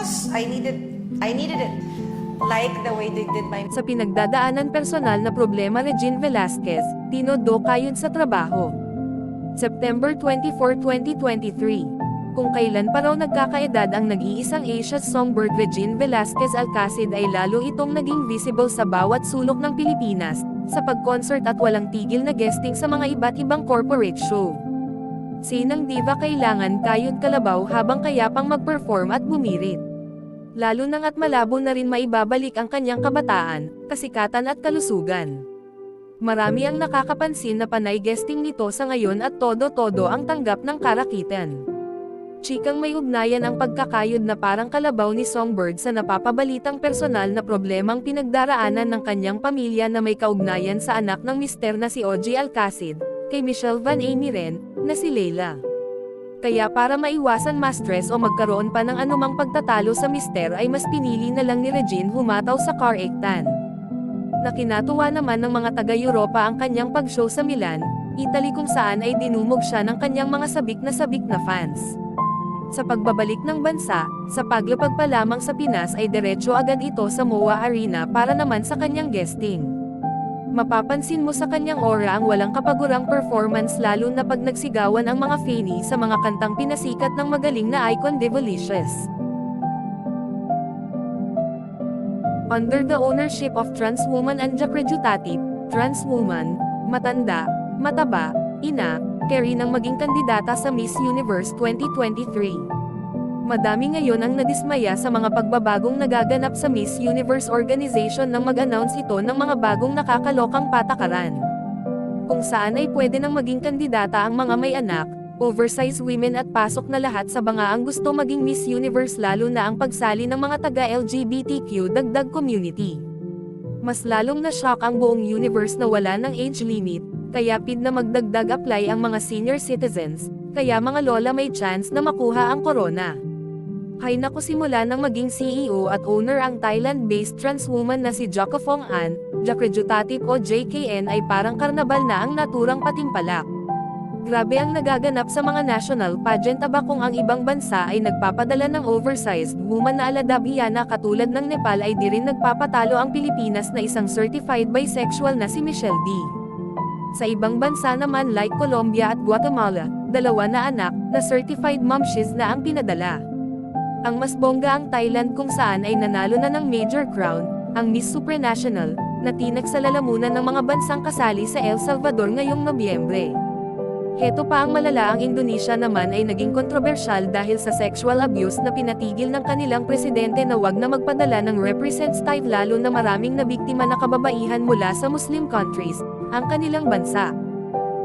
house. I needed it. Like the way they did my... Sa pinagdadaanan personal na problema Regine Velasquez, tinodo kayon sa trabaho. September 24, 2023. Kung kailan pa raw nagkakaedad ang nag-iisang Asian songbird Regine Velasquez Alcacid ay lalo itong naging visible sa bawat sulok ng Pilipinas, sa pag-concert at walang tigil na guesting sa mga iba't ibang corporate show. Sinang diva kailangan kayod kalabaw habang kaya pang mag-perform at bumirit. Lalo nang at malabo na rin maibabalik ang kanyang kabataan, kasikatan at kalusugan. Marami ang nakakapansin na panay guesting nito sa ngayon at todo-todo ang tanggap ng karakitan. Chikang may ugnayan ang pagkakayod na parang kalabaw ni Songbird sa napapabalitang personal na problemang pinagdaraanan ng kanyang pamilya na may kaugnayan sa anak ng mister na si OG Alcacid, kay Michelle Van Amy rin, na si Leila. Kaya para maiwasan ma-stress o magkaroon pa ng anumang pagtatalo sa mister ay mas pinili na lang ni Regine humataw sa car ektan. Nakinatuwa naman ng mga taga-Europa ang kanyang pag-show sa Milan, Italy kung saan ay dinumog siya ng kanyang mga sabik na fans. Sa pagbabalik ng bansa, sa paglapag pa lamang sa Pinas ay diretso agad ito sa MOA Arena para naman sa kanyang guesting. Mapapansin mo sa kanyang aura ang walang kapagurang performance lalo na pag nagsigawan ang mga fanny sa mga kantang pinasikat ng magaling na icon Devolicious. Under the ownership of trans woman Anja Crediutatif, trans woman, matanda, mataba, ina, carry nang maging kandidata sa Miss Universe 2023. Madami ngayon ang nadismaya sa mga pagbabagong nagaganap sa Miss Universe organization nang mag-announce ito ng mga bagong nakakalokang patakaran. Kung saan ay pwede nang maging kandidata ang mga may anak, oversized women at pasok na lahat sa bangaang gusto maging Miss Universe lalo na ang pagsali ng mga taga-LGBTQ dagdag community. Mas lalong na-shock ang buong universe na wala ng age limit, kaya pid na magdagdag apply ang mga senior citizens, kaya mga lola may chance na makuha ang corona. Hay naku, simula nang maging CEO at owner ang Thailand-based trans woman na si Jacofong An, Crediutatif o JKN ay parang karnabal na ang naturang patimpalak. Grabe ang nagaganap sa mga national pageant aba kung ang ibang bansa ay nagpapadala ng oversized woman na aladab-iyana katulad ng Nepal ay di rin nagpapatalo ang Pilipinas na isang certified bisexual na si Michelle D. Sa ibang bansa naman like Colombia at Guatemala, dalawa na anak, na certified momshes na ang pinadala. Ang mas bongga ang Thailand kung saan ay nanalo na ng major crown, ang Miss Supranational, na tinag sa lalamunan ng mga bansang kasali sa El Salvador ngayong Nobyembre. Heto pa ang malala, ang Indonesia naman ay naging kontrobersyal dahil sa sexual abuse na pinatigil ng kanilang presidente na wag na magpadala ng representative lalo na maraming nabiktima na kababaihan mula sa Muslim countries, ang kanilang bansa.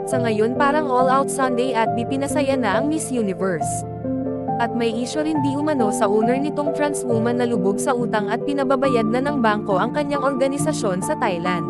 Sa ngayon parang all-out Sunday at pinasaya na ang Miss Universe. At may isyo rin di umano sa owner nitong trans woman na lubog sa utang at pinababayad na ng bangko ang kanyang organisasyon sa Thailand.